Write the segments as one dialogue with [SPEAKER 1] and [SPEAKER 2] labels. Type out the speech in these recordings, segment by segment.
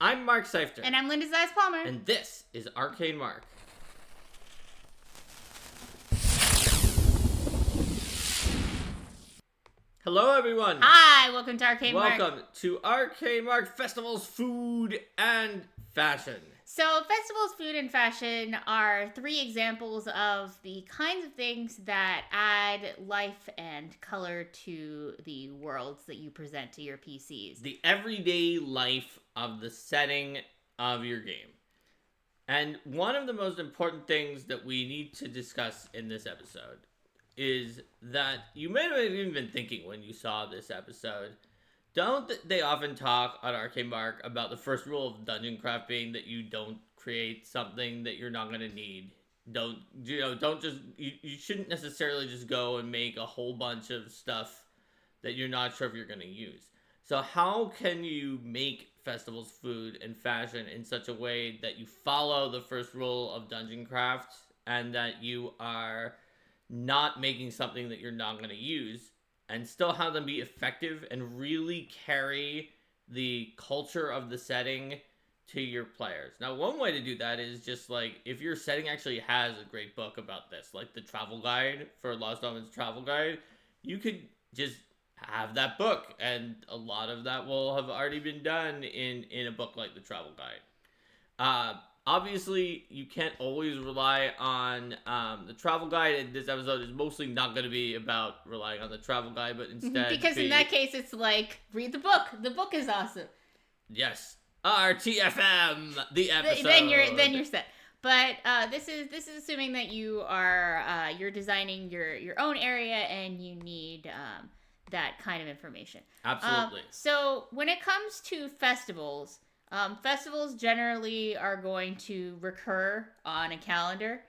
[SPEAKER 1] I'm Mark Seifter.
[SPEAKER 2] And I'm Linda Zeiss Palmer.
[SPEAKER 1] And this is Arcane Mark. Hello, everyone.
[SPEAKER 2] Hi, welcome to Arcane Mark.
[SPEAKER 1] Welcome to Arcane Mark Festival's Food and Fashion.
[SPEAKER 2] So, festivals, food, and fashion are three examples of the kinds of things that add life and color to the worlds that you present to your PCs.
[SPEAKER 1] The everyday life of the setting of your game. And one of the most important things that we need to discuss in this episode is that you may have even been thinking when you saw this episode, don't they often talk on Arcane Mark about the first rule of dungeon craft being that you don't create something that you're not going to need? You shouldn't necessarily just go and make a whole bunch of stuff that you're not sure if you're going to use. So how can you make festivals, food, and fashion in such a way that you follow the first rule of dungeon craft and that you are not making something that you're not going to use, and still have them be effective and really carry the culture of the setting to your players? Now, one way to do that is just like, if your setting actually has a great book about this, like the travel guide for Lost Omens Travel Guide, you could just have that book, and a lot of that will have already been done in a book like the travel guide. Obviously, you can't always rely on the travel guide, and this episode is mostly not going to be about relying on the travel guide, but instead
[SPEAKER 2] because in that case, it's like, read the book. The book is awesome.
[SPEAKER 1] Yes. RTFM, the episode.
[SPEAKER 2] Then you're set. But this is assuming that you are you're designing your own area and you need that kind of information.
[SPEAKER 1] Absolutely.
[SPEAKER 2] So when it comes to festivals, festivals generally are going to recur on a calendar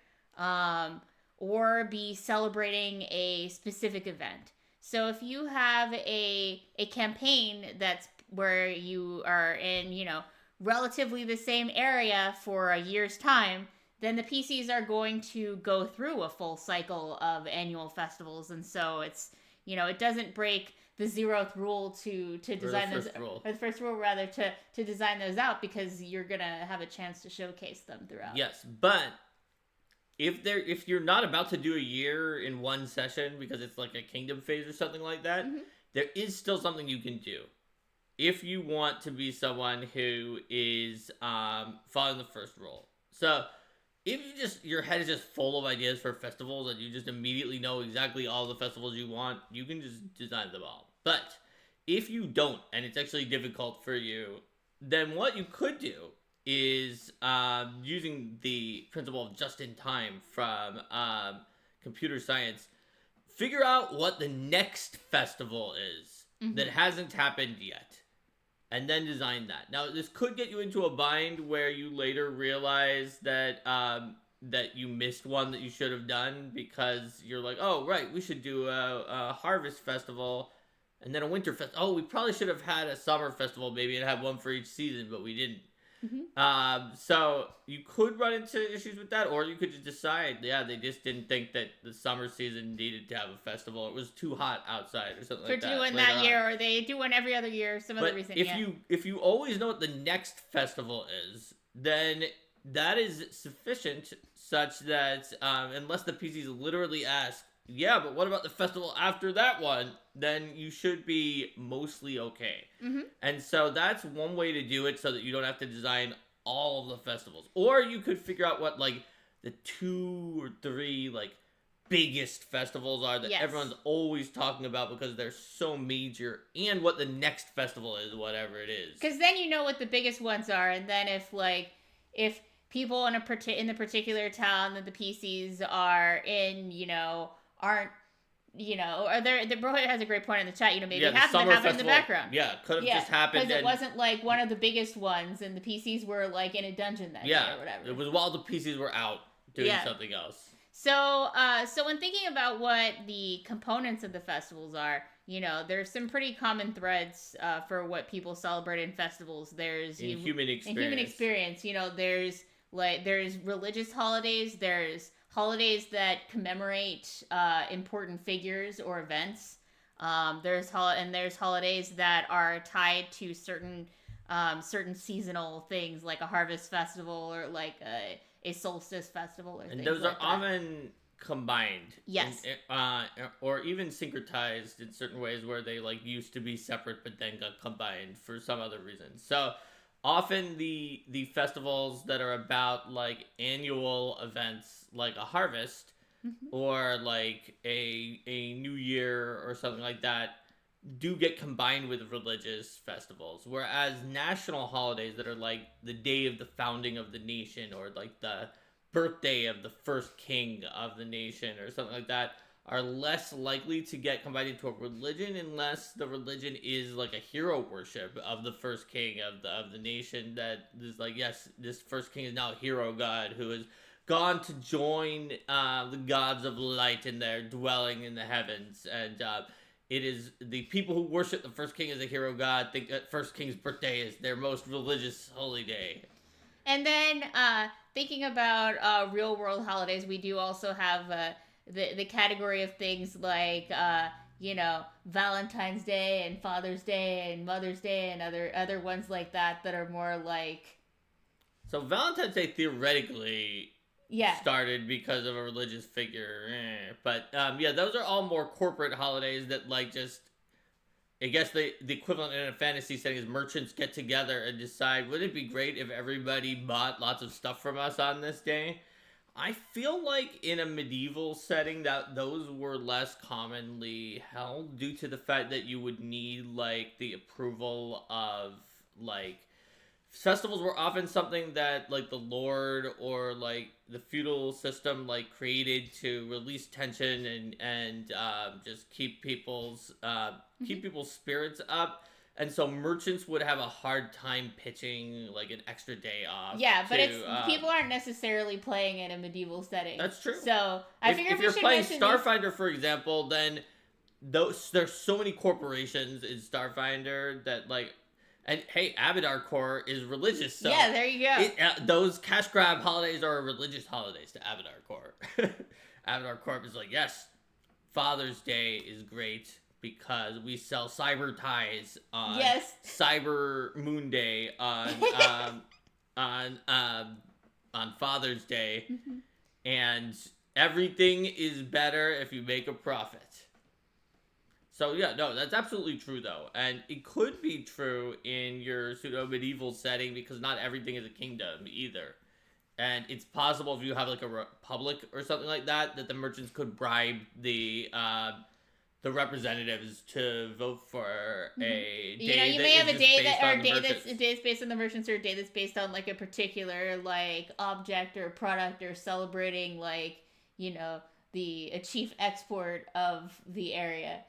[SPEAKER 2] or be celebrating a specific event. So if you have a campaign that's where you are in, relatively the same area for a year's time, then the PCs are going to go through a full cycle of annual festivals. And so it's, it doesn't break the 0th rule to design those, or the first rule rather, to design those out, because you're gonna have a chance to showcase them throughout.
[SPEAKER 1] Yes, but if you're not about to do a year in one session because it's like a kingdom phase or something like that, there is still something you can do. If you want to be someone who is following the first rule. So if your head is just full of ideas for festivals and you just immediately know exactly all the festivals you want, you can just design them all. But if you don't, and it's actually difficult for you, then what you could do is, using the principle of just in time from computer science, figure out what the next festival is that hasn't happened yet, and then design that. Now, this could get you into a bind where you later realize that that you missed one that you should have done, because you're like, oh, right, we should do a harvest festival and then a winter festival. Oh, we probably should have had a summer festival maybe and had one for each season, but we didn't. So you could run into issues with that, or you could just decide, they just didn't think that the summer season needed to have a festival. It was too hot outside or something like that.
[SPEAKER 2] For doing that year, or they do one every other year, some other reason.
[SPEAKER 1] If you always know what the next festival is, then that is sufficient, such that unless the PCs literally ask, yeah, but what about the festival after that one? Then you should be mostly okay. And so that's one way to do it, so that you don't have to design all of the festivals. Or you could figure out what, like, the 2 or 3, like, biggest festivals are that everyone's always talking about because they're so major, and what the next festival is, whatever it is.
[SPEAKER 2] Because then you know what the biggest ones are, and then if people in the particular town that the PCs are in, aren't, or the Brohit has a great point in the chat, maybe half of them happen in the background.
[SPEAKER 1] Yeah, could have just happened.
[SPEAKER 2] Because it wasn't like one of the biggest ones, and the PCs were like in a dungeon that day or whatever.
[SPEAKER 1] It was while the PCs were out doing something else.
[SPEAKER 2] So when thinking about what the components of the festivals are, there's some pretty common threads for what people celebrate in festivals. There's
[SPEAKER 1] human experience.
[SPEAKER 2] There's religious holidays. There's holidays that commemorate important figures or events. There's holidays that are tied to certain certain seasonal things like a harvest festival or like a solstice festival or
[SPEAKER 1] And
[SPEAKER 2] things
[SPEAKER 1] those
[SPEAKER 2] like
[SPEAKER 1] are
[SPEAKER 2] that.
[SPEAKER 1] often combined.
[SPEAKER 2] Yes.
[SPEAKER 1] Or even syncretized in certain ways where they like used to be separate but then got combined for some other reason. So often the festivals that are about like annual events like a harvest
[SPEAKER 2] Mhm.
[SPEAKER 1] or like a new year or something like that do get combined with religious festivals, whereas national holidays that are like the day of the founding of the nation or like the birthday of the first king of the nation or something like that are less likely to get combined into a religion unless the religion is like a hero worship of the first king of the nation that is like, yes, this first king is now a hero god who has gone to join the gods of light in their dwelling in the heavens. And it is the people who worship the first king as a hero god think that first king's birthday is their most religious holy day.
[SPEAKER 2] And then thinking about real world holidays, we do also have the category of things like Valentine's Day and Father's Day and Mother's Day and other ones like that that are more like.
[SPEAKER 1] So Valentine's Day theoretically
[SPEAKER 2] Yeah.
[SPEAKER 1] started because of a religious figure, but those are all more corporate holidays that like just. I guess the equivalent in a fantasy setting is merchants get together and decide, would it be great if everybody bought lots of stuff from us on this day? I feel like in a medieval setting that those were less commonly held due to the fact that you would need like the approval of like festivals were often something that like the lord or like the feudal system like created to release tension and just keep people's spirits up, and so merchants would have a hard time pitching like an extra day off.
[SPEAKER 2] Yeah, but it's people aren't necessarily playing in a medieval setting.
[SPEAKER 1] That's true.
[SPEAKER 2] So I figure
[SPEAKER 1] if you're playing Starfinder, for example, then there's so many corporations in Starfinder that like. And hey, Abadar Corps is religious, so
[SPEAKER 2] yeah, there you go.
[SPEAKER 1] Those cash grab holidays are religious holidays to Abadar Corps. Abadar Corps is like, yes, Father's Day is great because we sell cyber ties on Cyber Moon Day on Father's Day, and everything is better if you make a profit. So yeah, no, that's absolutely true though, and it could be true in your pseudo-medieval setting because not everything is a kingdom either. And it's possible if you have like a republic or something like that the merchants could bribe the representatives to vote for a day.
[SPEAKER 2] You may have a day that's based on the merchants, or a day that's based on like a particular like object or product, or celebrating like the chief export of the area.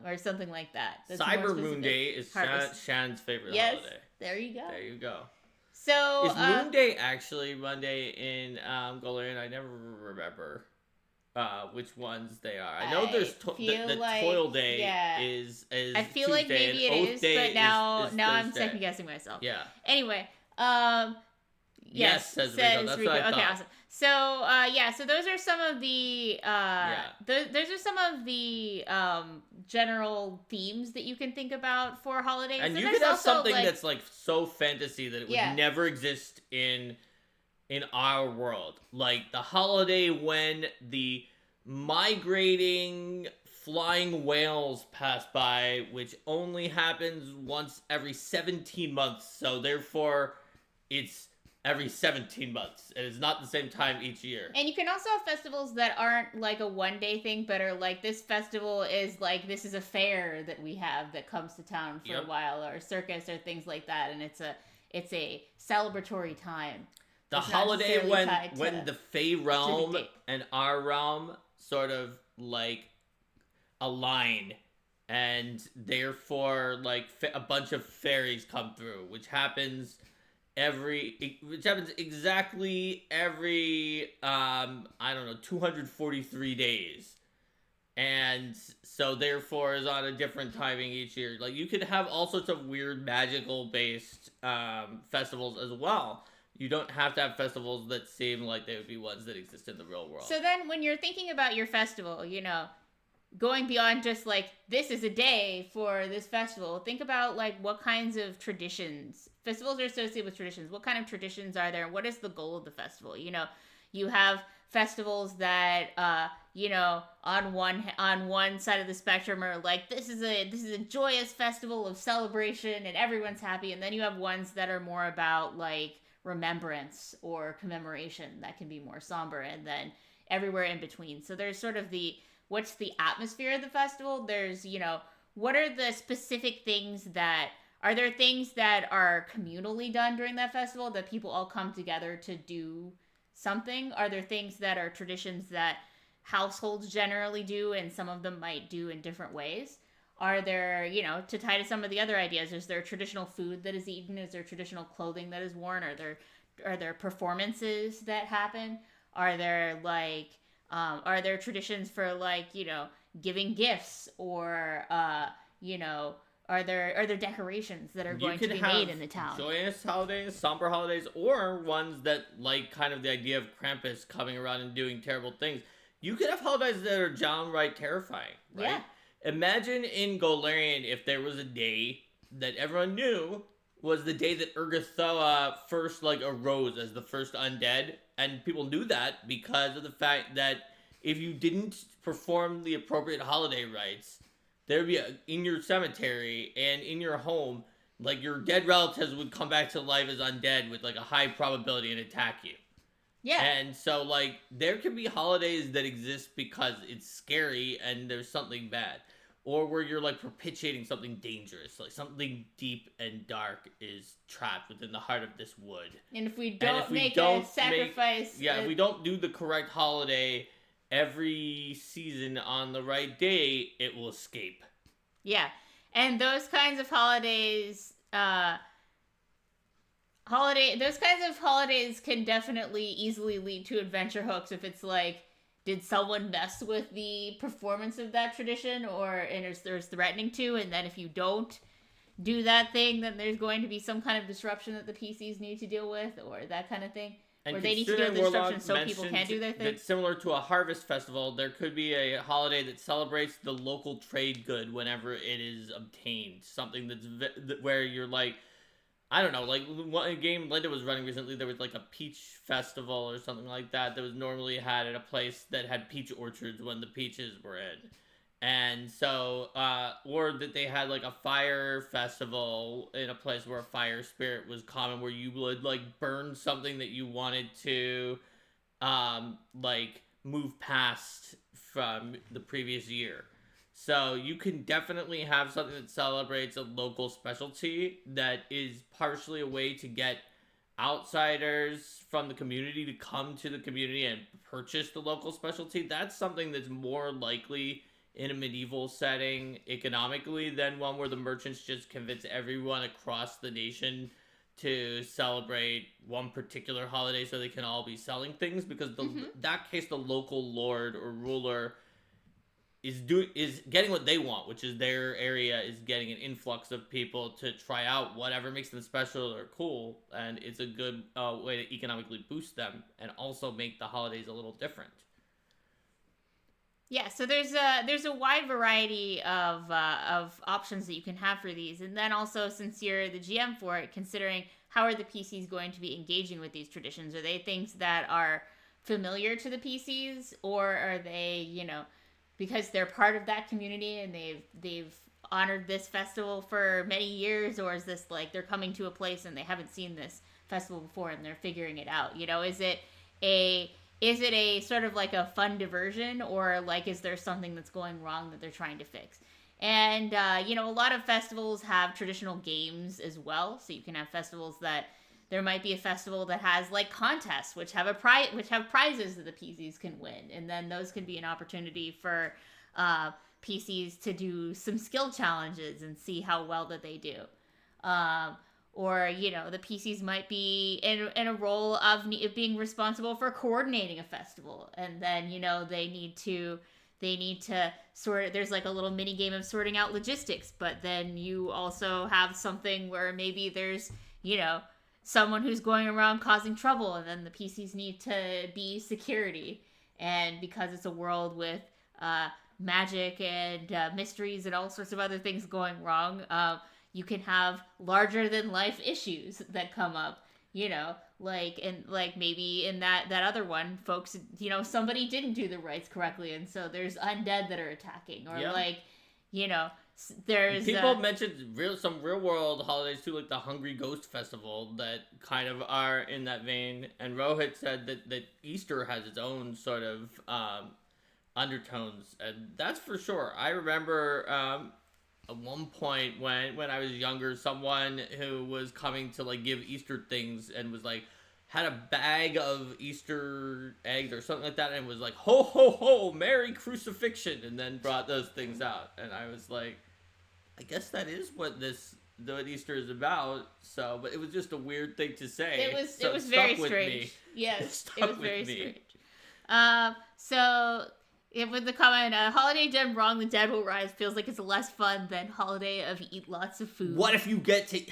[SPEAKER 2] Or something like that.
[SPEAKER 1] That's Cyber Moon Day is Shan's favorite holiday.
[SPEAKER 2] There you go.
[SPEAKER 1] There you go.
[SPEAKER 2] So
[SPEAKER 1] is Moon Day actually Monday in Golarion? I never remember which ones they are. I know there's the Toil Day is
[SPEAKER 2] I feel
[SPEAKER 1] Tuesday,
[SPEAKER 2] like maybe it is, but now I'm second guessing myself.
[SPEAKER 1] Yeah.
[SPEAKER 2] Anyway,
[SPEAKER 1] yes, says Rico. That's what I thought.
[SPEAKER 2] Okay, awesome. So, so those are some of the those are some of the general themes that you can think about for holidays.
[SPEAKER 1] And you could have something that's like so fantasy that it would never exist in our world, like the holiday when the migrating flying whales pass by, which only happens once every 17 months. So therefore, it's every 17 months, and it's not the same time each year.
[SPEAKER 2] And you can also have festivals that aren't like a one-day thing, but are like, this festival is like, this is a fair that we have that comes to town for a while, or a circus or things like that, and it's a celebratory time.
[SPEAKER 1] The holiday when the Fey realm and our realm sort of like align, and therefore like a bunch of fairies come through, which happens exactly every 243 days, and so therefore is on a different timing each year. Like you could have all sorts of weird magical based festivals as well. You don't have to have festivals that seem like they would be ones that exist in the real world.
[SPEAKER 2] So then when you're thinking about your festival, going beyond just like this is a day for this festival, think about like what kinds of traditions festivals are associated with. Traditions, what kind of traditions are there, what is the goal of the festival? You have festivals that on one side of the spectrum are like this is a joyous festival of celebration and everyone's happy, and then you have ones that are more about like remembrance or commemoration that can be more somber, and then everywhere in between. So there's sort of the what's the atmosphere of the festival. There's, what are the specific things that are there things that are communally done during that festival that people all come together to do something? Are there things that are traditions that households generally do and some of them might do in different ways? Are there, to tie to some of the other ideas, is there traditional food that is eaten? Is there traditional clothing that is worn? Are there performances that happen? Are there are there traditions for like giving gifts, or are there decorations that are going to be made in the town?
[SPEAKER 1] Joyous holidays, somber holidays, or ones that like kind of the idea of Krampus coming around and doing terrible things. You could have holidays that are downright terrifying, right?
[SPEAKER 2] Yeah.
[SPEAKER 1] Imagine in Golarion if there was a day that everyone knew was the day that Urgathoa first arose as the first undead, and people knew that because of the fact that if you didn't perform the appropriate holiday rites, there'd be in your cemetery and in your home, your dead relatives would come back to life as undead with a high probability and attack you.
[SPEAKER 2] Yeah.
[SPEAKER 1] And so there can be holidays that exist because it's scary and there's something bad. Or where you're propitiating something dangerous, something deep and dark is trapped within the heart of this wood.
[SPEAKER 2] And if we don't make a sacrifice,
[SPEAKER 1] if we don't do the correct holiday every season on the right day, it will escape.
[SPEAKER 2] Yeah, and those kinds of holidays, those kinds of holidays can definitely easily lead to adventure hooks if it's did someone mess with the performance of that tradition, and there's threatening to, and then if you don't do that thing, then there's going to be some kind of disruption that the PCs need to deal with, or that kind of thing.
[SPEAKER 1] And
[SPEAKER 2] or they need to deal with the disruption so people can't do their thing.
[SPEAKER 1] That's similar to a harvest festival. There could be a holiday that celebrates the local trade good whenever it is obtained. Something where you're I don't know, one game Linda was running recently, there was a peach festival or something like that was normally had at a place that had peach orchards when the peaches were in. And so, or that they had a fire festival in a place where a fire spirit was common, where you would burn something that you wanted to, move past from the previous year. So you can definitely have something that celebrates a local specialty that is partially a way to get outsiders from the community to come to the community and purchase the local specialty. That's something that's more likely in a medieval setting economically than one where the merchants just convince everyone across the nation to celebrate one particular holiday so they can all be selling things, because that case the local lord or ruler is getting what they want, which is their area is getting an influx of people to try out whatever makes them special or cool, and it's a good way to economically boost them and also make the holidays a little different.
[SPEAKER 2] Yeah, so there's a wide variety of options that you can have for these, and then also, since you're the GM for it, considering how are the PCs going to be engaging with these traditions? Are they things that are familiar to the PCs, or are they because they're part of that community and they've honored this festival for many years, or is this they're coming to a place and they haven't seen this festival before and they're figuring it out? Is it a sort of a fun diversion, or is there something that's going wrong that they're trying to fix? And a lot of festivals have traditional games as well, so you can have festivals that there might be a festival that has contests which have prizes that the PCs can win, and then those can be an opportunity for PCs to do some skill challenges and see how well that they do. Or the PCs might be in a role of being responsible for coordinating a festival, and then they need to sort. There's a little mini game of sorting out logistics, but then you also have something where maybe there's someone who's going around causing trouble, and then the PCs need to be security. And because it's a world with magic and mysteries and all sorts of other things going wrong, you can have larger than life issues that come up. Like maybe in that other one, folks, somebody didn't do the rites correctly, and so there's undead that are attacking, or there's
[SPEAKER 1] people mentioned some real world holidays too, like the Hungry Ghost Festival that kind of are in that vein. And Rohit said that Easter has its own sort of undertones, and that's for sure. I remember at one point when I was younger, someone who was coming to like give Easter things and was like had a bag of Easter eggs or something like that, and was like, ho ho ho, Merry Crucifixion, and then brought those things out, and I was like, I guess that is what Easter is about. So, but it was just a weird thing to say.
[SPEAKER 2] It was very strange. Yes, it was very strange. So with the comment, holiday done wrong, the dead will rise, feels like it's less fun than holiday of eat lots of food.
[SPEAKER 1] What if you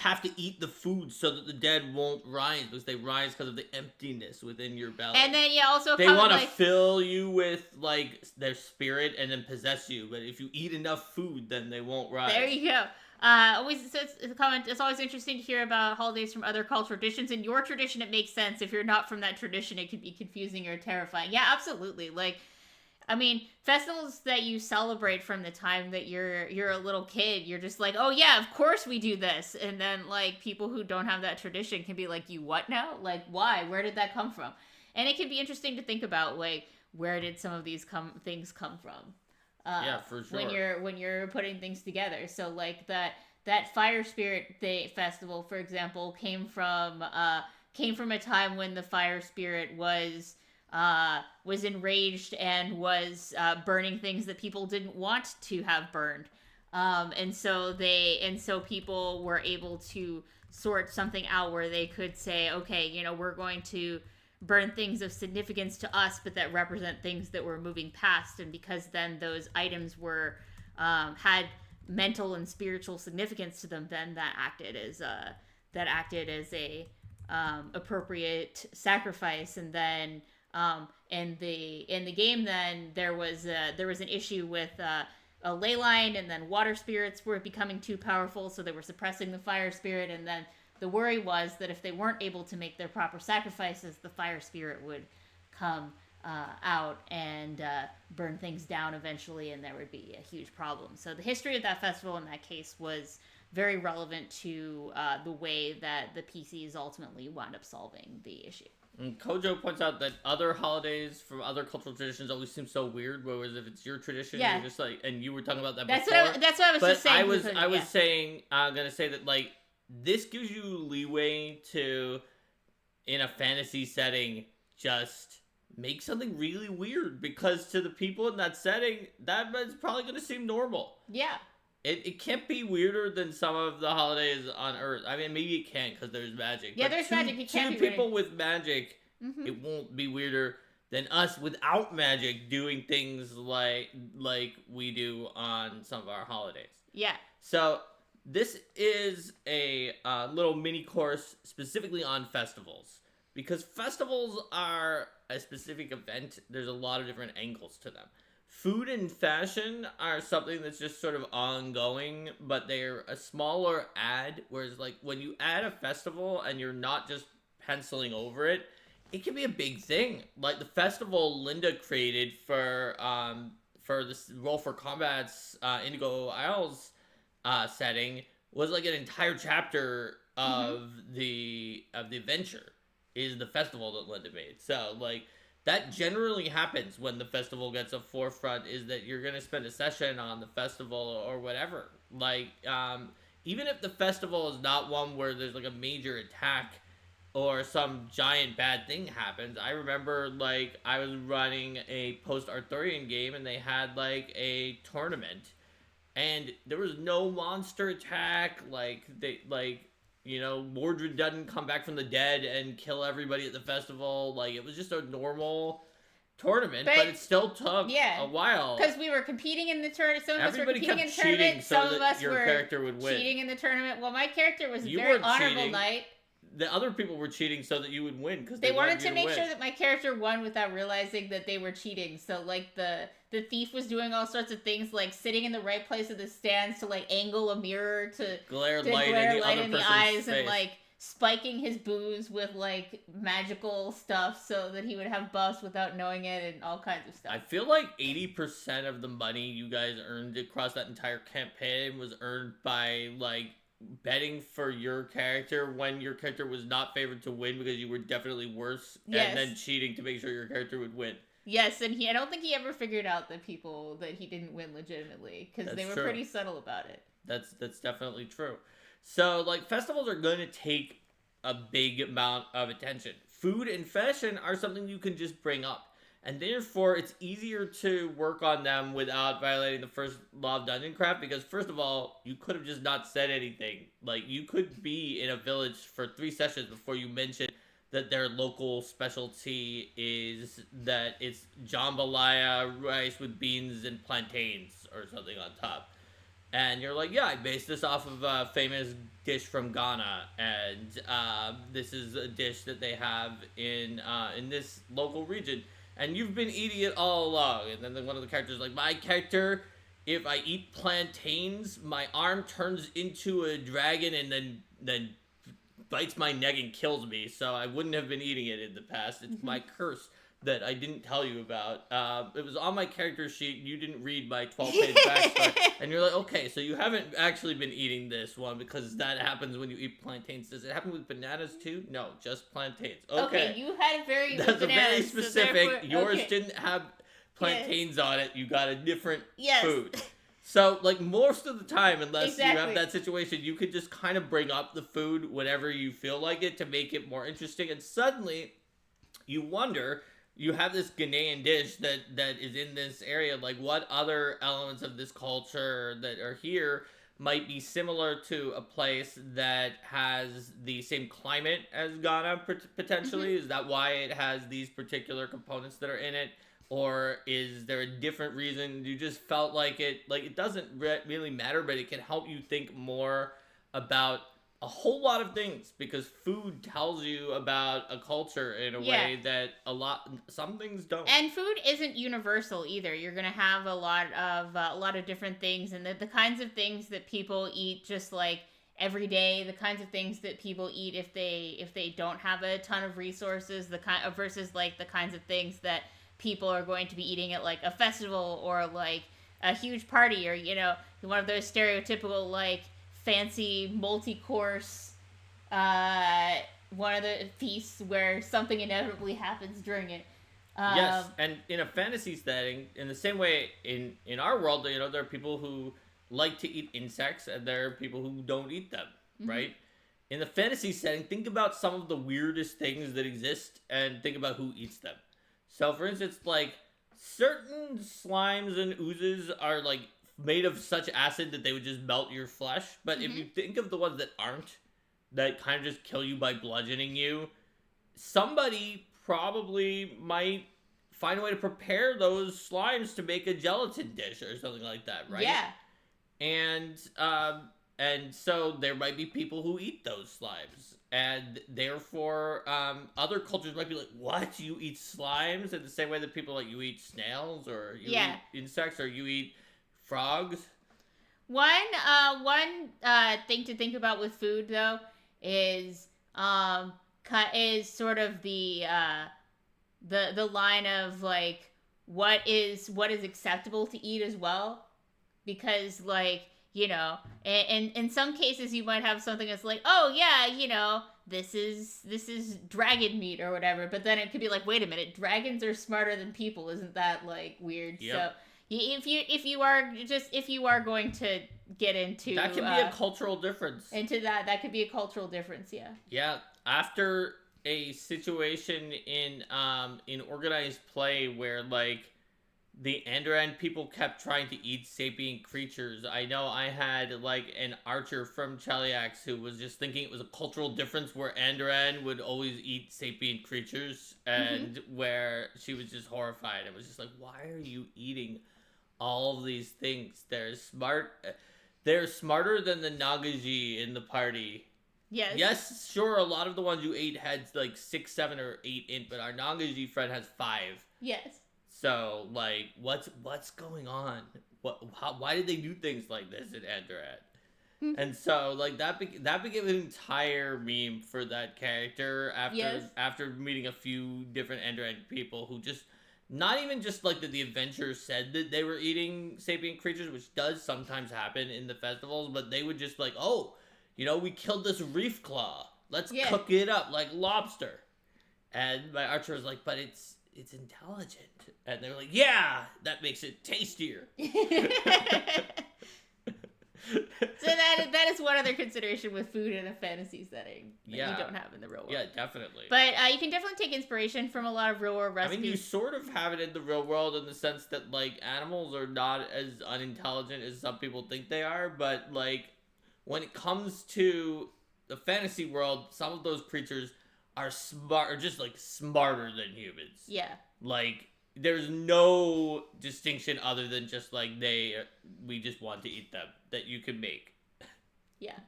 [SPEAKER 1] have to eat the food so that the dead won't rise, because they rise because of the emptiness within your belly?
[SPEAKER 2] And then also
[SPEAKER 1] they want to fill you with like their spirit and then possess you. But if you eat enough food, then they won't rise.
[SPEAKER 2] There you go. Always says the comment. It's always interesting to hear about holidays from other cultural traditions. In your tradition, it makes sense. If you're not from that tradition, it could be confusing or terrifying. Yeah, absolutely. Like, I mean, festivals that you celebrate from the time that you're a little kid, you're just like, oh yeah, of course we do this. And then like people who don't have that tradition can be like, you what now? Like, why? Where did that come from? And it can be interesting to think about, like, where did some of these things come from?
[SPEAKER 1] Yeah, for sure.
[SPEAKER 2] When you're putting things together. So like that Fire Spirit festival, for example, came from a time when the Fire Spirit was enraged and was burning things that people didn't want to have burned, and so people were able to sort something out where they could say, okay, we're going to burn things of significance to us, but that represent things that we're moving past, and because then those items were had mental and spiritual significance to them, then that acted as a appropriate sacrifice. And then in the game, then there was an issue with a ley line, and then water spirits were becoming too powerful, so they were suppressing the fire spirit. And then the worry was that if they weren't able to make their proper sacrifices, the fire spirit would come out and burn things down eventually, and there would be a huge problem. So the history of that festival in that case was very relevant to the way that the PCs ultimately wound up solving the issue.
[SPEAKER 1] And Kojo points out that other holidays from other cultural traditions always seem so weird, whereas if it's your tradition, you're just like, and you were talking about that before.
[SPEAKER 2] That's what I was just saying.
[SPEAKER 1] I was saying, I'm going to say that, like, this gives you leeway to, in a fantasy setting, just make something really weird, because to the people in that setting, that is probably going to seem normal.
[SPEAKER 2] Yeah.
[SPEAKER 1] It can't be weirder than some of the holidays on Earth. I mean, maybe it can because there's magic.
[SPEAKER 2] Yeah, there's magic. It can't be
[SPEAKER 1] people with magic, it won't be weirder than us without magic doing things like we do on some of our holidays.
[SPEAKER 2] Yeah.
[SPEAKER 1] So this is a little mini course specifically on festivals, because festivals are a specific event. There's a lot of different angles to them. Food and fashion are something that's just sort of ongoing, but they're a smaller ad, whereas like when you add a festival and you're not just penciling over it, it can be a big thing. Like the festival Linda created for this Roll for Combat's Indigo Isles setting was like an entire chapter of the adventure is the festival that Linda made. So like that generally happens when the festival gets a forefront, is that you're going to spend a session on the festival or whatever. Like, even if the festival is not one where there's like a major attack or some giant bad thing happens. I remember like I was running a post-Arthurian game and they had like a tournament and there was no monster attack. Mordred doesn't come back from the dead and kill everybody at the festival. Like, it was just a normal tournament, but it still took a while.
[SPEAKER 2] Because we were competing in the tournament. Some of us were
[SPEAKER 1] competing
[SPEAKER 2] in the tournament. Some of us
[SPEAKER 1] your
[SPEAKER 2] were
[SPEAKER 1] character would win.
[SPEAKER 2] cheating in the tournament. Well, my character was a very honorable knight.
[SPEAKER 1] the other people were cheating so that you would win because
[SPEAKER 2] They wanted
[SPEAKER 1] you
[SPEAKER 2] to make
[SPEAKER 1] win.
[SPEAKER 2] sure that my character won without realizing that they were cheating. So like the thief was doing all sorts of things, like sitting in the right place of the stands to like angle a mirror to
[SPEAKER 1] glare
[SPEAKER 2] to
[SPEAKER 1] light
[SPEAKER 2] glare
[SPEAKER 1] in the
[SPEAKER 2] light
[SPEAKER 1] other
[SPEAKER 2] in the
[SPEAKER 1] person's
[SPEAKER 2] eyes,
[SPEAKER 1] face.
[SPEAKER 2] and like spiking his booze with like magical stuff so that he would have buffs without knowing it, and all kinds of stuff.
[SPEAKER 1] I feel like 80% of the money you guys earned across that entire campaign was earned by like betting for your character when your character was not favored to win because you were definitely worse,
[SPEAKER 2] Yes.
[SPEAKER 1] and then cheating to make sure your character would win.
[SPEAKER 2] Yes, and I don't think he ever figured out that he didn't win legitimately, because they
[SPEAKER 1] That's
[SPEAKER 2] were
[SPEAKER 1] true.
[SPEAKER 2] pretty subtle about it.
[SPEAKER 1] That's definitely true. So like festivals are going to take a big amount of attention. Food and fashion are something you can just bring up. And therefore, it's easier to work on them without violating the first law of Dungeon Craft because, first of all, you could have just not said anything. Like, you could be in a village for 3 sessions before you mention that their local specialty is that it's jambalaya, rice with beans and plantains or something on top. And you're like, yeah, I based this off of a famous dish from Ghana, and this is a dish that they have in this local region. And you've been eating it all along. And then one of the characters is like, my character, if I eat plantains, my arm turns into a dragon and then bites my neck and kills me. So I wouldn't have been eating it in the past. It's my curse that I didn't tell you about. It was on my character sheet. You didn't read my 12-page backstory. And you're like, okay, so you haven't actually been eating this one because that happens when you eat plantains. Does it happen with bananas too? No, just plantains. Okay,
[SPEAKER 2] you had a very
[SPEAKER 1] that's
[SPEAKER 2] bananas,
[SPEAKER 1] very specific.
[SPEAKER 2] so therefore,
[SPEAKER 1] Yours
[SPEAKER 2] okay.
[SPEAKER 1] didn't have plantains on it. You got a different
[SPEAKER 2] Yes.
[SPEAKER 1] food. So, like, most of the time, unless you have
[SPEAKER 2] Exactly.
[SPEAKER 1] that situation, you could just kind of bring up the food whenever you feel like it to make it more interesting. And suddenly, you wonder, you have this Ghanaian dish that is in this area. Like, what other elements of this culture that are here might be similar to a place that has the same climate as Ghana, potentially? Is that why it has these particular components that are in it? Or is there a different reason you just felt like it doesn't really matter, but it can help you think more about a whole lot of things because food tells you about a culture in a way that some things don't.
[SPEAKER 2] And food isn't universal either. You're gonna have a lot of different things, and the kinds of things that people eat just like every day, the kinds of things that people eat if they don't have a ton of resources, versus like the kinds of things that people are going to be eating at like a festival or like a huge party, or one of those stereotypical like fancy multi-course one of the feasts where something inevitably happens during it.
[SPEAKER 1] Yes, and in a fantasy setting, in the same way in our world, there are people who like to eat insects and there are people who don't eat them, right? In the fantasy setting, think about some of the weirdest things that exist and think about who eats them. So, for instance, like, certain slimes and oozes are, like, made of such acid that they would just melt your flesh. But if you think of the ones that aren't, that kind of just kill you by bludgeoning you, somebody probably might find a way to prepare those slimes to make a gelatin dish or something like that, right?
[SPEAKER 2] Yeah.
[SPEAKER 1] And so there might be people who eat those slimes. And therefore, other cultures might be like, what? You eat slimes? In the same way that people like, you eat snails or you eat insects or you eat frogs?
[SPEAKER 2] One thing to think about with food, though, is sort of the line of, like, what is acceptable to eat as well. Because, like, in some cases you might have something that's like, oh yeah, this is dragon meat or whatever, but then it could be like, wait a minute, dragons are smarter than people, isn't that like weird?
[SPEAKER 1] Yep.
[SPEAKER 2] So if you are going to get into
[SPEAKER 1] that could be a cultural difference.
[SPEAKER 2] Into that could be a cultural difference, yeah.
[SPEAKER 1] Yeah, after a situation in organized play where like the Andoran people kept trying to eat sapient creatures. I know I had, like, an archer from Cheliax who was just thinking it was a cultural difference where Andoran would always eat sapient creatures, and where she was just horrified. It was just like, why are you eating all of these things? They're smarter than the Nagaji in the party.
[SPEAKER 2] Yes.
[SPEAKER 1] Yes, sure, a lot of the ones you ate had like 6, 7, or 8 in, but our Nangaji friend has 5.
[SPEAKER 2] Yes.
[SPEAKER 1] So, like, what's going on? Why did they do things like this in Andorad? And so, like, that became an entire meme for that character after meeting a few different Andorad people who just, not even just, like, that the adventurers said that they were eating sapient creatures, which does sometimes happen in the festivals, but they would just, like, oh, you know, we killed this reef claw. Let's cook it up like lobster. And my archer was like, but it's intelligent. And they were like, yeah, that makes it tastier.
[SPEAKER 2] So that is one other consideration with food in a fantasy setting that you don't have in the real world.
[SPEAKER 1] Yeah, definitely.
[SPEAKER 2] But you can definitely take inspiration from a lot of real world recipes.
[SPEAKER 1] I mean, you sort of have it in the real world in the sense that, like, animals are not as unintelligent as some people think they are, but, like, when it comes to the fantasy world, some of those creatures are smart, or just, like, smarter than humans.
[SPEAKER 2] Yeah.
[SPEAKER 1] Like, there's no distinction other than just, like, we just want to eat them that you can make.
[SPEAKER 2] Yeah.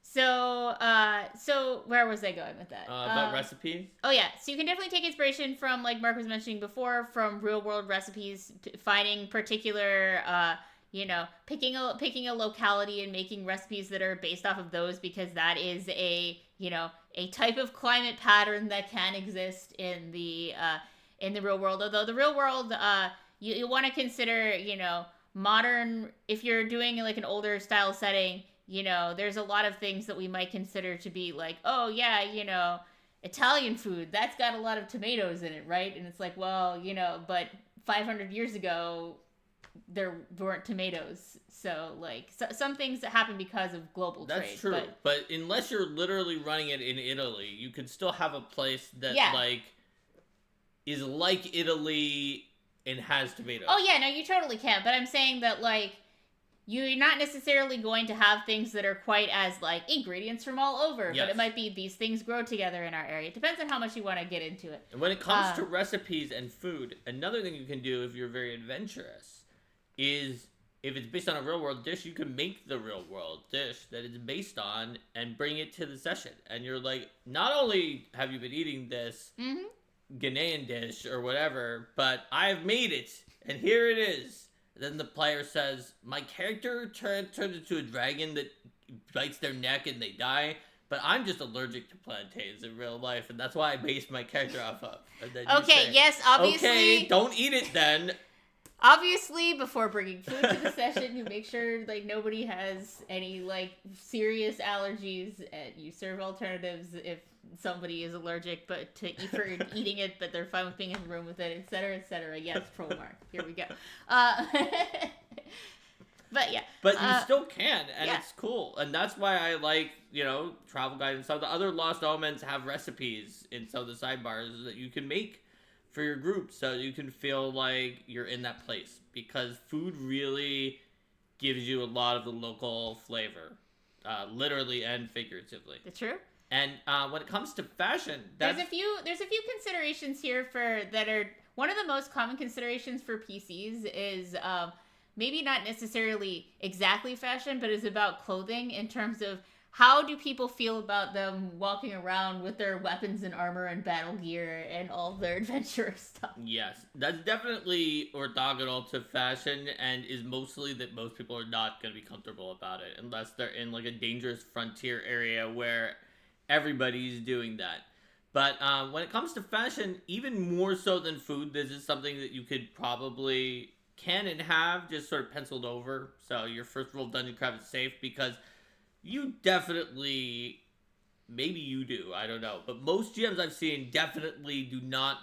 [SPEAKER 2] So where was I going with that?
[SPEAKER 1] About recipes?
[SPEAKER 2] Oh, yeah. So you can definitely take inspiration from, like Mark was mentioning before, from real world recipes, finding particular, picking a locality and making recipes that are based off of those, because that is a type of climate pattern that can exist in the real world. Although the real world, you want to consider, modern, if you're doing like an older style setting, there's a lot of things that we might consider to be like, oh yeah, Italian food, that's got a lot of tomatoes in it, right? And it's like, well, but 500 years ago, there weren't tomatoes. So, like, some things that happen because of global trade.
[SPEAKER 1] That's true. But unless you're literally running it in Italy, you can still have a place that, like, is like Italy and has tomatoes.
[SPEAKER 2] Oh, yeah, no, you totally can. But I'm saying that, like, you're not necessarily going to have things that are quite as, like, ingredients from all over. Yes. But it might be these things grow together in our area. It depends on how much you want to get into it.
[SPEAKER 1] And when it comes to recipes and food, another thing you can do if you're very adventurous is, if it's based on a real world dish, you can make the real world dish that it's based on and bring it to the session. And you're like, not only have you been eating this Ghanaian dish or whatever, but I've made it, and here it is. And then the player says, my character turned into a dragon that bites their neck and they die, but I'm just allergic to plantains in real life, and that's why I based my character off of. And then
[SPEAKER 2] okay, yes, obviously.
[SPEAKER 1] Okay, don't eat it then.
[SPEAKER 2] Obviously, before bringing food to the session, you make sure, like, nobody has any, like, serious allergies, and you serve alternatives if somebody is allergic, but for eating it, but they're fine with being in the room with it, etc., etc. Yes, troll mark. Here we go. But yeah.
[SPEAKER 1] But you still can, and it's cool. And that's why I like, Travel Guide and some of the other Lost Omens have recipes in some of the sidebars that you can make for your group, so you can feel like you're in that place, because food really gives you a lot of the local flavor, literally and figuratively.
[SPEAKER 2] It's true.
[SPEAKER 1] And when it comes to fashion,
[SPEAKER 2] there's a few considerations here that are one of the most common considerations for PCs is maybe not necessarily exactly fashion, but is about clothing, in terms of how do people feel about them walking around with their weapons and armor and battle gear and all their adventurous stuff?
[SPEAKER 1] Yes, that's definitely orthogonal to fashion, and is mostly that most people are not going to be comfortable about it unless they're in, like, a dangerous frontier area where everybody's doing that. But when it comes to fashion, even more so than food, this is something that you could probably can and have just sort of penciled over, so your first rule of Dungeon Craft is safe, because you definitely, maybe you do, I don't know, but most GMs I've seen definitely do not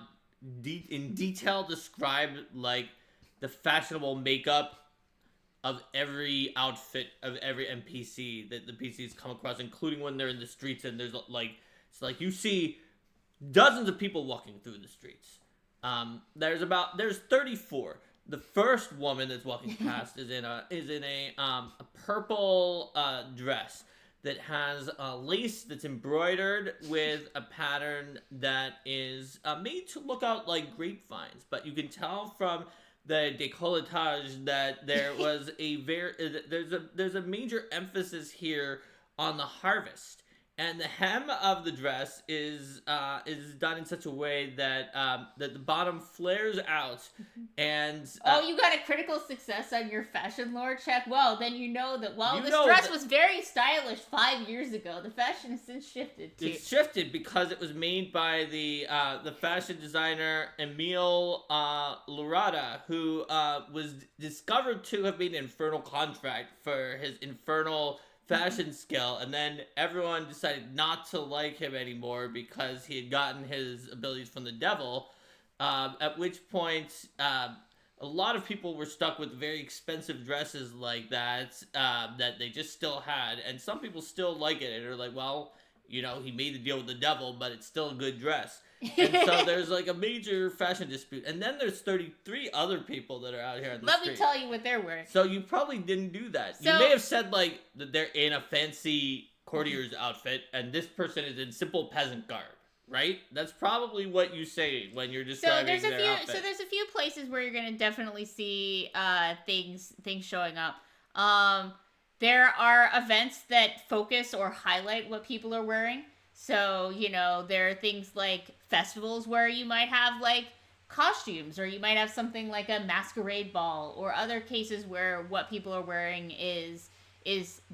[SPEAKER 1] in detail describe, like, the fashionable makeup of every outfit of every NPC that the PCs come across, including when they're in the streets, and there's, like, it's like you see dozens of people walking through the streets. There's 34. The first woman that's walking past is in a purple dress that has lace that's embroidered with a pattern that is made to look out like grapevines, but you can tell from the décolletage that there was there's a major emphasis here on the harvest. And the hem of the dress is done in such a way that that the bottom flares out, and
[SPEAKER 2] you got a critical success on your fashion lore check. Well, then you know that while
[SPEAKER 1] You
[SPEAKER 2] this
[SPEAKER 1] know
[SPEAKER 2] dress
[SPEAKER 1] that-
[SPEAKER 2] was very stylish 5 years ago, the fashion has since shifted too.
[SPEAKER 1] It's shifted because it was made by the fashion designer Emile Lurata, who was discovered to have made an infernal contract for his infernal fashion skill, and then everyone decided not to like him anymore because he had gotten his abilities from the devil. At which point, a lot of people were stuck with very expensive dresses like that that they just still had, and some people still like it and are like, well, you know, he made the deal with the devil, but it's still a good dress. And so there's like a major fashion dispute, and then there's 33 other people that are out here on the
[SPEAKER 2] Let
[SPEAKER 1] street.
[SPEAKER 2] me tell you what they're wearing.
[SPEAKER 1] So you probably didn't do that.
[SPEAKER 2] So-
[SPEAKER 1] You may have said like that they're in a fancy courtier's outfit, and this person is in simple peasant garb, right? That's probably what you say when you're
[SPEAKER 2] So
[SPEAKER 1] describing
[SPEAKER 2] there's a
[SPEAKER 1] their
[SPEAKER 2] few.
[SPEAKER 1] outfit.
[SPEAKER 2] So there's a few places where you're gonna definitely see things showing up. There are events that focus or highlight what people are wearing. So, you know, there are things like festivals where you might have like costumes, or you might have something like a masquerade ball, or other cases where what people are wearing is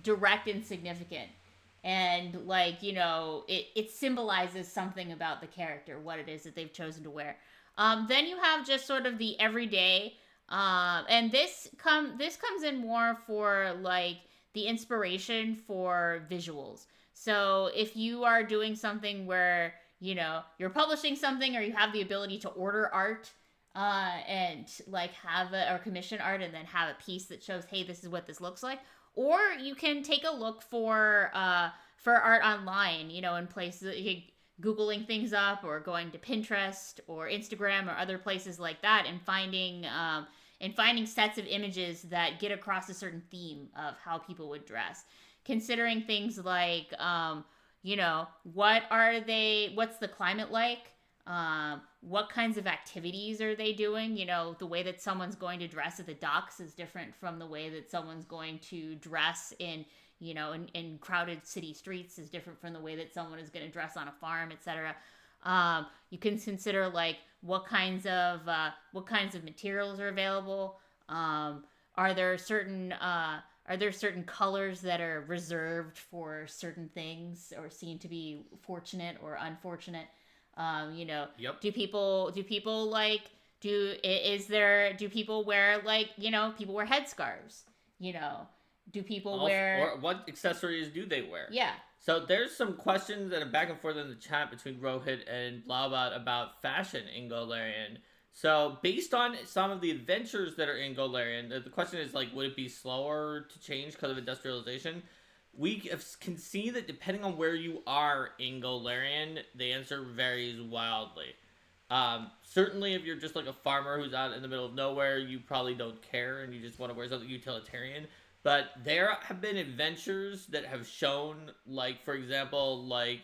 [SPEAKER 2] direct and significant. And like, you know, it symbolizes something about the character, what it is that they've chosen to wear. Then you have just sort of the everyday, and this comes in more for like the inspiration for visuals. So if you are doing something where, you know, you're publishing something, or you have the ability to order art, and like or commission art and then have a piece that shows, hey, this is what this looks like. Or you can take a look for art online, you know, in places, Googling things up, or going to Pinterest or Instagram or other places like that, and finding sets of images that get across a certain theme of how people would dress. Considering things like, you know, what's the climate like? What kinds of activities are they doing? You know, the way that someone's going to dress at the docks is different from the way that someone's going to dress in, you know, in crowded city streets is different from the way that someone is going to dress on a farm, etc. You can consider like what kinds of materials are available. Are there certain colors that are reserved for certain things, or seen to be fortunate or unfortunate? You know,
[SPEAKER 1] Yep.
[SPEAKER 2] do people like do people wear, like, you know, people wear headscarves? You know, do people wear,
[SPEAKER 1] or what accessories do they wear?
[SPEAKER 2] yeah.
[SPEAKER 1] So there's some questions and a back and forth in the chat between Rohit and Blaubot about fashion in Golarion. So based on some of the adventures that are in Golarion, the question is like, would it be slower to change because of industrialization? We can see that depending on where you are in Golarion, the answer varies wildly. Certainly if you're just like a farmer who's out in the middle of nowhere, you probably don't care and you just want to wear something utilitarian. But there have been adventures that have shown, like, for example, like,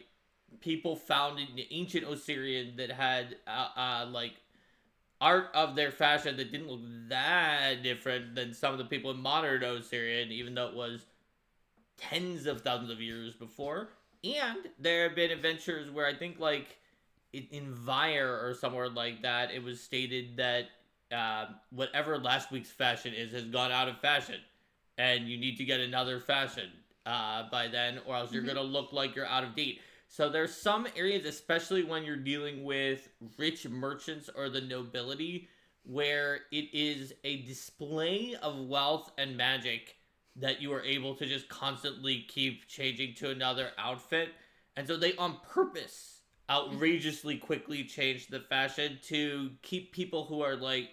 [SPEAKER 1] people found in the ancient Osirian that had, like, art of their fashion that didn't look that different than some of the people in modern Osirian, even though it was tens of thousands of years before. And there have been adventures where I think, like, in Vyre or somewhere like that, it was stated that whatever last week's fashion is has gone out of fashion. And you need to get another fashion by then, or else you're going to look like you're out of date. So there's some areas, especially when you're dealing with rich merchants or the nobility, where it is a display of wealth and magic that you are able to just constantly keep changing to another outfit. And so they on purpose outrageously quickly change the fashion to keep people who are like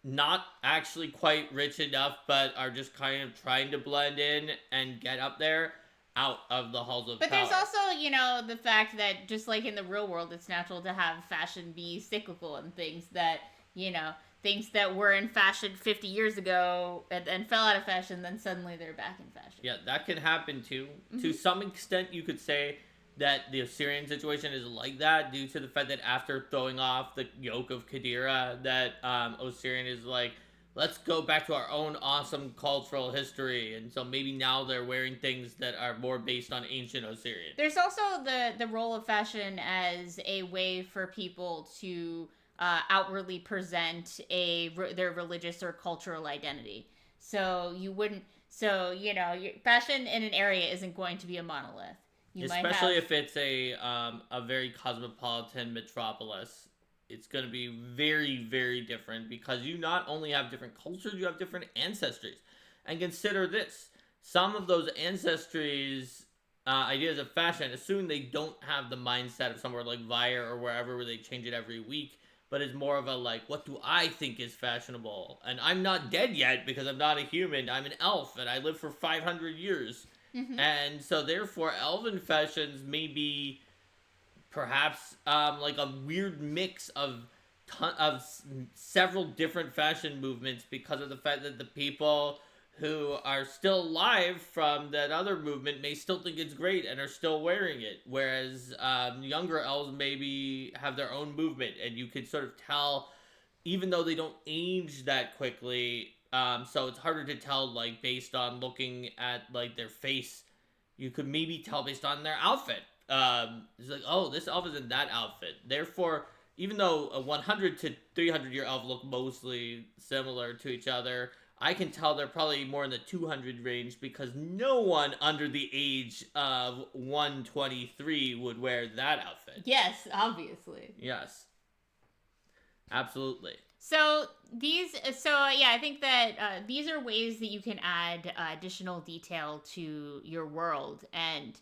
[SPEAKER 1] not actually quite rich enough, but are just kind of trying to blend in and get up there, out of the halls of
[SPEAKER 2] But
[SPEAKER 1] power.
[SPEAKER 2] there's also, you know, the fact that just like in the real world, it's natural to have fashion be cyclical, and things that, you know, things that were in fashion 50 years ago and fell out of fashion, then suddenly they're back in fashion.
[SPEAKER 1] Yeah, that can happen too. To some extent, you could say that the Osirian situation is like that, due to the fact that after throwing off the yoke of Kadira, that Osirian is like, let's go back to our own awesome cultural history. And so maybe now they're wearing things that are more based on ancient Assyrian.
[SPEAKER 2] There's also the role of fashion as a way for people to outwardly present their religious or cultural identity. So you wouldn't. So fashion in an area isn't going to be a monolith.
[SPEAKER 1] Especially if it's a very cosmopolitan metropolis. It's going to be very, very different because you not only have different cultures, you have different ancestries. And consider this. Some of those ancestries, ideas of fashion, assume they don't have the mindset of somewhere like Vire or wherever where they change it every week, but it's more of a like, what do I think is fashionable? And I'm not dead yet because I'm not a human. I'm an elf and I live for 500 years. Mm-hmm. And so therefore elven fashions may be perhaps like a weird mix of several different fashion movements because of the fact that the people who are still alive from that other movement may still think it's great and are still wearing it, whereas younger elves maybe have their own movement, and you could sort of tell, even though they don't age that quickly, so it's harder to tell, like, based on looking at, like, their face. You could maybe tell based on their outfit. It's like, oh, this elf is in that outfit. Therefore, even though a 100 to 300 year elf look mostly similar to each other, I can tell they're probably more in the 200 range because no one under the age of 123 would wear that outfit.
[SPEAKER 2] Yes, obviously.
[SPEAKER 1] Yes. Absolutely.
[SPEAKER 2] So I think that these are ways that you can add additional detail to your world. And,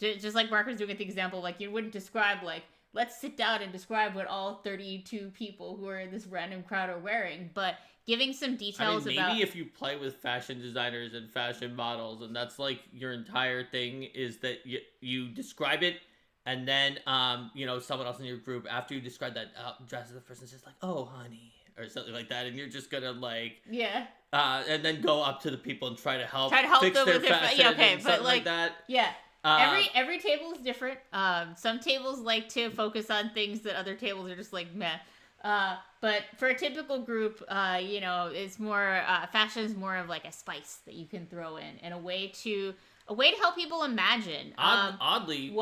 [SPEAKER 2] just like Mark was doing with the example, like, you wouldn't describe, like, let's sit down and describe what all 32 people who are in this random crowd are wearing, but giving some details
[SPEAKER 1] maybe about... if you play with fashion designers and fashion models, and that's, like, your entire thing, is that you describe it, and then, someone else in your group, after you describe that dress, the person's just like, oh, honey, or something like that, and you're just gonna, like...
[SPEAKER 2] Yeah.
[SPEAKER 1] And then go up to the people and try to help fix
[SPEAKER 2] them
[SPEAKER 1] their
[SPEAKER 2] with
[SPEAKER 1] fashion
[SPEAKER 2] okay,
[SPEAKER 1] and something like that.
[SPEAKER 2] Yeah. Every table is different. Some tables like to focus on things that other tables are just like meh. But for a typical group, it's more fashion is more of like a spice that you can throw in, and a way to help people imagine.
[SPEAKER 1] Oddly,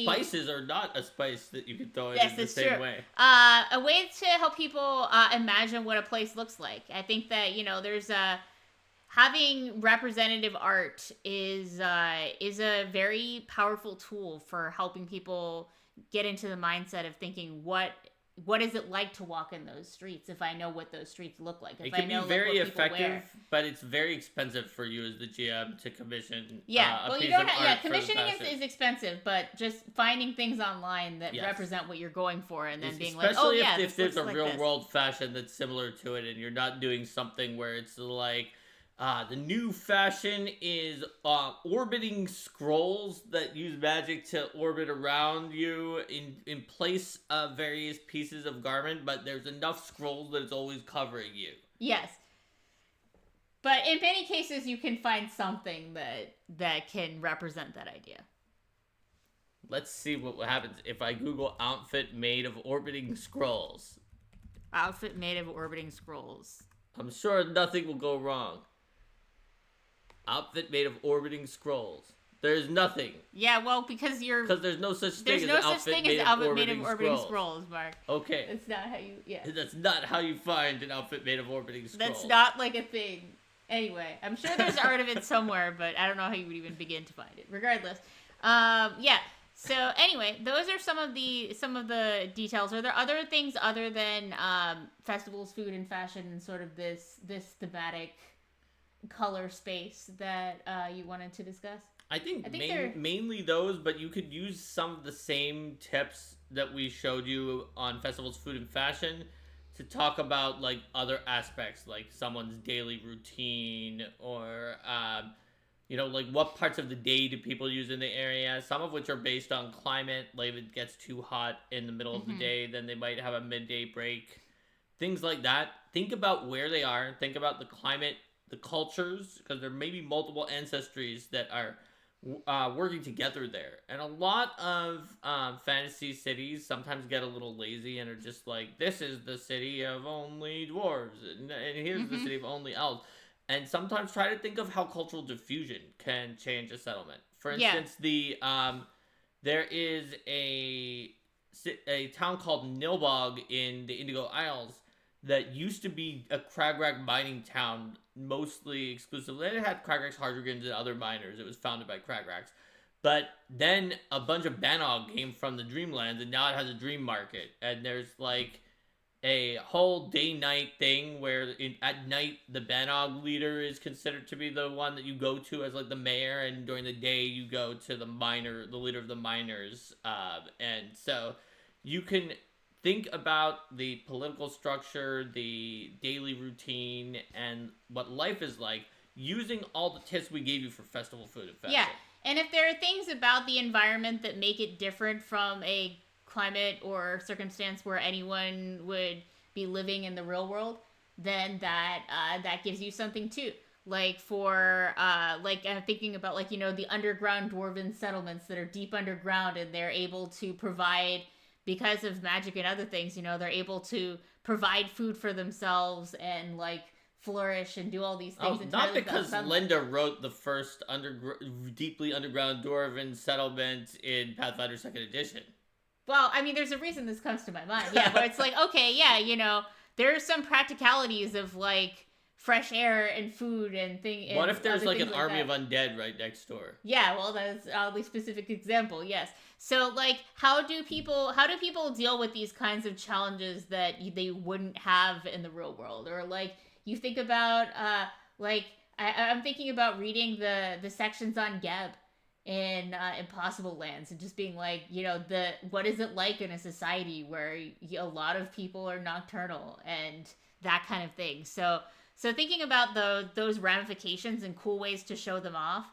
[SPEAKER 1] spices are not a spice that you can throw in the same way.
[SPEAKER 2] A way to help people imagine what a place looks like. I think that there's having representative art is a very powerful tool for helping people get into the mindset of thinking what is it like to walk in those streets if I know what those streets look like.
[SPEAKER 1] It can be very effective, but it's very expensive for you as the GM to commission.
[SPEAKER 2] Commissioning is expensive, but just finding things online that represent what you're going for, and then being like, oh yeah,
[SPEAKER 1] if there's a real world fashion that's similar to it, and you're not doing something where it's like. The new fashion is orbiting scrolls that use magic to orbit around you in place of various pieces of garment, but there's enough scrolls that it's always covering you.
[SPEAKER 2] Yes. But in many cases, you can find something that can represent that idea.
[SPEAKER 1] Let's see what happens if I Google outfit made of orbiting scrolls.
[SPEAKER 2] Outfit made of orbiting scrolls.
[SPEAKER 1] I'm sure nothing will go wrong. Outfit made of orbiting scrolls. There's nothing.
[SPEAKER 2] Yeah, well, because
[SPEAKER 1] there's no such thing as an outfit made of orbiting
[SPEAKER 2] scrolls, Mark.
[SPEAKER 1] Okay.
[SPEAKER 2] That's not how you. Yeah.
[SPEAKER 1] That's not how you find an outfit made of orbiting scrolls.
[SPEAKER 2] That's not like a thing. Anyway, I'm sure there's art of it somewhere, but I don't know how you would even begin to find it. Regardless, yeah. So anyway, those are some of the details. Are there other things other than festivals, food, and fashion, and sort of this thematic color space that you wanted to discuss?
[SPEAKER 1] I think mainly those, but you could use some of the same tips that we showed you on festivals, food, and fashion to talk about like other aspects, like someone's daily routine, or like what parts of the day do people use in the area, some of which are based on climate. Like if it gets too hot in the middle of the day, then they might have a midday break, things like that. Think about where they are, think about the climate, the cultures, because there may be multiple ancestries that are working together there. And a lot of fantasy cities sometimes get a little lazy and are just like, this is the city of only dwarves, and here's the city of only elves. And sometimes try to think of how cultural diffusion can change a settlement. For instance, there is a town called Nilbog in the Indigo Isles that used to be a Cragrag mining town, mostly exclusively. It had Cragrags, Hardragons, and other miners. It was founded by Cragrags. But then a bunch of Banog came from the Dreamlands, and now it has a dream market. And there's like a whole day-night thing where at night the Banog leader is considered to be the one that you go to as like the mayor, and during the day you go to the leader of the miners. And so you can think about the political structure, the daily routine, and what life is like using all the tips we gave you for festival food and fashion.
[SPEAKER 2] Yeah, and if there are things about the environment that make it different from a climate or circumstance where anyone would be living in the real world, then that gives you something too. Like for like I'm thinking about like, you know, the underground dwarven settlements that are deep underground, and they're able to provide, because of magic and other things, you know, they're able to provide food for themselves and like flourish and do all these things.
[SPEAKER 1] Not because Linda wrote the first deeply underground dwarven settlement in Pathfinder 2nd Edition.
[SPEAKER 2] Well, I mean, there's a reason this comes to my mind. Yeah, but it's like, okay, yeah, you know, there's some practicalities of like fresh air and food and thing.
[SPEAKER 1] What if there's like an army of undead right next door?
[SPEAKER 2] Yeah, well, that's an oddly specific example. Yes. So, like, how do people deal with these kinds of challenges that they wouldn't have in the real world? Or like, you think about, like, I'm thinking about reading the sections on Geb in Impossible Lands, and just being like, you know, what is it like in a society where a lot of people are nocturnal and that kind of thing. So thinking about those ramifications and cool ways to show them off.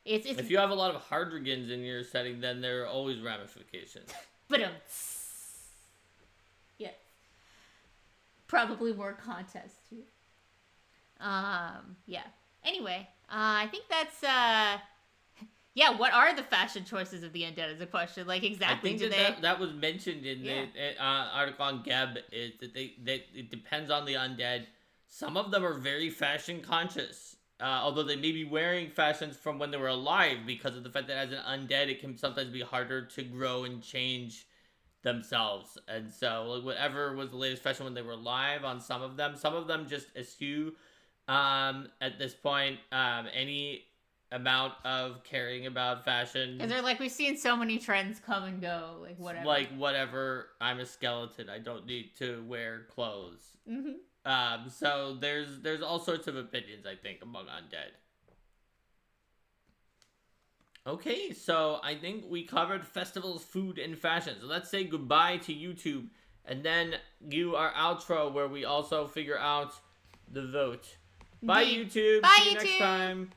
[SPEAKER 2] It's
[SPEAKER 1] if you have a lot of Hardragons in your setting, then there are always ramifications.
[SPEAKER 2] But yeah, probably more context too. Yeah. Anyway, I think that's yeah. What are the fashion choices of the undead? Is a question. Like exactly.
[SPEAKER 1] I think that was mentioned in the article on Geb. Is that it depends on the undead. Some of them are very fashion conscious. Although they may be wearing fashions from when they were alive, because of the fact that as an undead, it can sometimes be harder to grow and change themselves. And so, like, whatever was the latest fashion when they were alive on some of them just eschew, at this point, any amount of caring about fashion.
[SPEAKER 2] Because they're like, we've seen so many trends come and go, like whatever.
[SPEAKER 1] Like, whatever, I'm a skeleton, I don't need to wear clothes.
[SPEAKER 2] Mm-hmm.
[SPEAKER 1] So there's all sorts of opinions, I think, among undead. Okay, so I think we covered festivals, food, and fashion. So let's say goodbye to YouTube, and then our outro, where we also figure out the vote. Bye, YouTube.
[SPEAKER 2] Bye,
[SPEAKER 1] See you
[SPEAKER 2] YouTube.
[SPEAKER 1] next time.